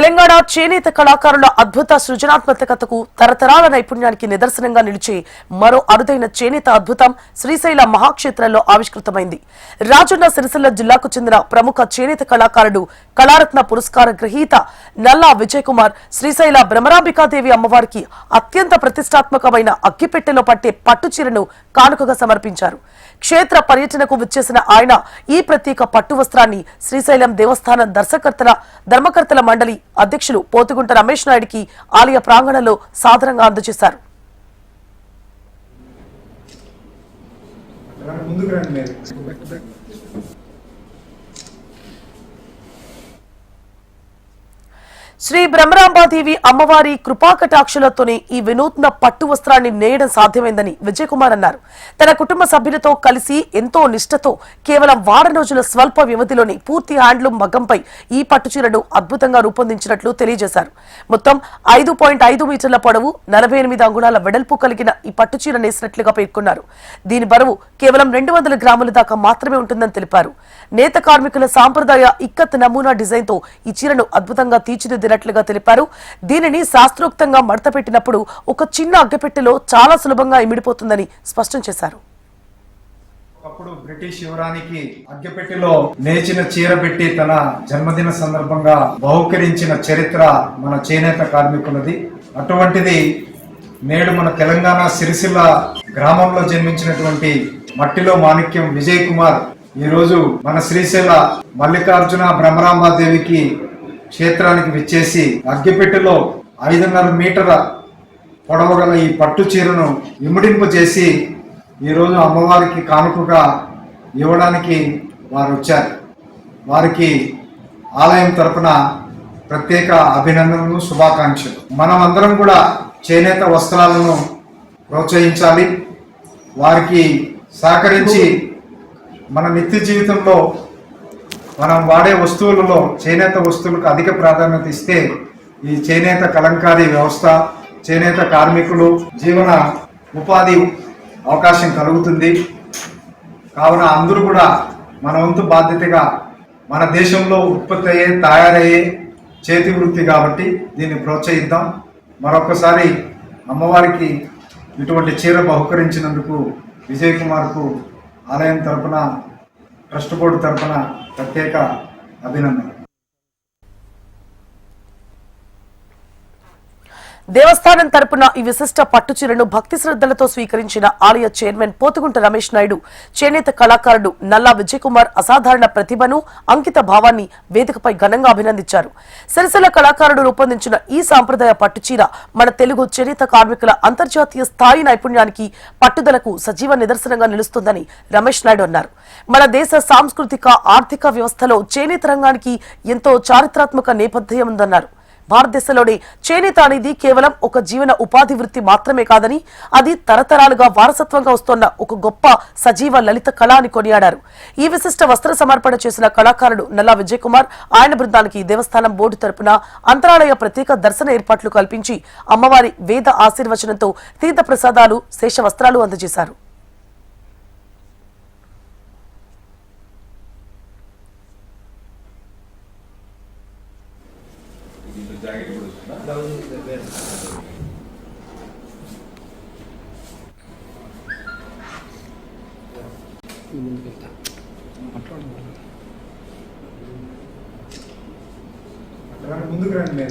తెలంగాణ చేనేత కళాకారుల అద్భుత సృజనాత్మకతకు తరతరాల నైపుణ్యానికి నిదర్శనంగా నిలిచే మరో అరుదైన చేనేత అద్భుతం శ్రీశైల మహాక్షేత్రంలో ఆవిష్కృతమైంది. రాజన్న సిరిసిల్ల జిల్లాకు చెందిన ప్రముఖ చేనేత కళాకారుడు కళారత్న పురస్కార గ్రహీత నల్లా విజయ్ కుమార్ శ్రీశైల భ్రమరాంబికాదేవి అమ్మవారికి అత్యంత ప్రతిష్టాత్మకమైన అగ్గిపెట్టెలో పట్టే పట్టుచీరను కానుకగా సమర్పించారు. క్షేత్ర పర్యటనకు విచ్చేసిన ఆయన ఈ ప్రత్యేక పట్టు వస్త్రాన్ని శ్రీశైలం దేవస్థానం ధర్మకర్తల మండలి అధ్యక్షులు పోతుగుంట రమేష్ నాయుడికి ఆలయ ప్రాంగణంలో సాదరంగా అందజేశారు. శ్రీ భ్రమరాంబాదేవి అమ్మవారి కృపాకటాక్షలతోనే ఈ వినూత్న పట్టు వస్త్రాన్ని నేయడం సాధ్యమైందని విజయ్ కుమార్ అన్నారు. తన కుటుంబ సభ్యులతో కలిసి ఎంతో నిష్ఠతో కేవలం వారం రోజుల స్వల్ప వ్యవధిలోని పూర్తి హ్యాండ్లూమ్ మగ్గంపై ఈ పట్టుచీరను అద్భుతంగా రూపొందించినట్లు తెలియజేశారు. మొత్తం 5.5 మీటర్ల పొడవు 48 అంగుళాల వెడల్పు కలిగిన ఈ పట్టుచీర నేసినట్లుగా పేర్కొన్నారు. దీని బరువు కేవలం 200 గ్రాముల దాకా మాత్రమే ఉంటుందని తెలిపారు. నేత కార్మికుల సాంప్రదాయ ఇక్కత్ నమూనా డిజైన్ తో ఈ చీరను అద్భుతంగా తీర్చిదిద్దినట్లుగా తెలిపారు. దీనిని శాస్త్రోక్తంగా మడతపెట్టినప్పుడు ఒక చిన్న అగ్గిపెట్టెలో చాలా సులభంగా ఇమిడిపోతుందని స్పష్టం చేశారు. ఒకప్పుడు బ్రిటిష్ యువరానికి అగ్గిపెట్టెలో నేచిన చీర పెట్టి తన జన్మదిన సందర్భంగా బహుకరించిన చరిత్ర మన చేనేత కార్మికులది. అటువంటిది నేడు మన తెలంగాణ సిరిసిల్ల గ్రామంలో జన్మించినటువంటి మట్టిలో మాణిక్యం విజయ్ కుమార్ ఈరోజు మన శ్రీశైల మల్లికార్జున భ్రమరాంబాదేవికి క్షేత్రానికి విచ్చేసి అగ్గిపెట్టెలో 5.5 మీటర్ల పొడవు గల ఈ పట్టు చీరను ఇముడింపు చేసి ఈరోజు అమ్మవారికి కానుకగా ఇవ్వడానికి వారు వచ్చారు. వారికి ఆలయం తరపున ప్రత్యేక అభినందనలు, శుభాకాంక్షలు. మనమందరం కూడా చేనేత వస్త్రాలను ప్రోత్సహించాలి. వారికి సహకరించి మన నిత్య జీవితంలో మనం వాడే వస్తువులలో చేనేత వస్తువులకు అధిక ప్రాధాన్యత ఇస్తే ఈ చేనేత కలంకారీ వ్యవస్థ, చేనేత కార్మికులు జీవన ఉపాధి అవకాశం కలుగుతుంది. కావున అందరూ కూడా మన వంతు బాధ్యతగా మన దేశంలో ఉత్పత్తి అయ్యే తయారయ్యే చేతి వృత్తి కాబట్టి దీన్ని ప్రోత్సహిద్దాం. మరొకసారి అమ్మవారికి ఇటువంటి చీర బహుకరించినందుకు విజయ్ కుమార్కు ఆలయం తరపున, ట్రస్ట్ బోర్డు తరపున ప్రత్యేక అభినందనలు. దేవస్థానం తరపున ఈ విశిష్ట పట్టుచీరను భక్తి శ్రద్ధలతో స్వీకరించిన ఆలయ చైర్మన్ పోతుగుంట రమేష్ నాయుడు చేనేత కళాకారుడు నల్లా విజయ్ కుమార్ అసాధారణ ప్రతిభను, అంకిత భావాన్ని వేదికపై ఘనంగా అభినందించారు. సిరిసిల్ల కళాకారుడు రూపొందించిన ఈ సాంప్రదాయ పట్టుచీర మన తెలుగు చేనేత కార్మికుల అంతర్జాతీయ స్థాయి నైపుణ్యానికి, పట్టుదలకు సజీవ నిదర్శనంగా నిలుస్తుందని రమేష్ నాయుడు అన్నారు. మన దేశ సాంస్కృతిక, ఆర్థిక వ్యవస్థలో చేనేత రంగానికి ఎంతో చారిత్రాత్మక నేపథ్యం ఉందన్నారు. భారతదేశంలోని చేనేత అనేది కేవలం ఒక జీవన ఉపాధి వృత్తి మాత్రమే కాదని, అది తరతరాలుగా వారసత్వంగా వస్తున్న ఒక గొప్ప సజీవ లలిత కళ అని కొనియాడారు. ఈ విశిష్ట వస్త్ర సమర్పణ చేసిన కళాకారుడు నల్లా విజయ్ కుమార్, ఆయన బృందానికి దేవస్థానం బోర్డు తరపున అంతరాలయ ప్రత్యేక దర్శన ఏర్పాట్లు కల్పించి అమ్మవారి వేద ఆశీర్వచనంతో తీర్థ ప్రసాదాలు, శేష వస్త్రాలు అందజేశారు. ముందుకు రండి.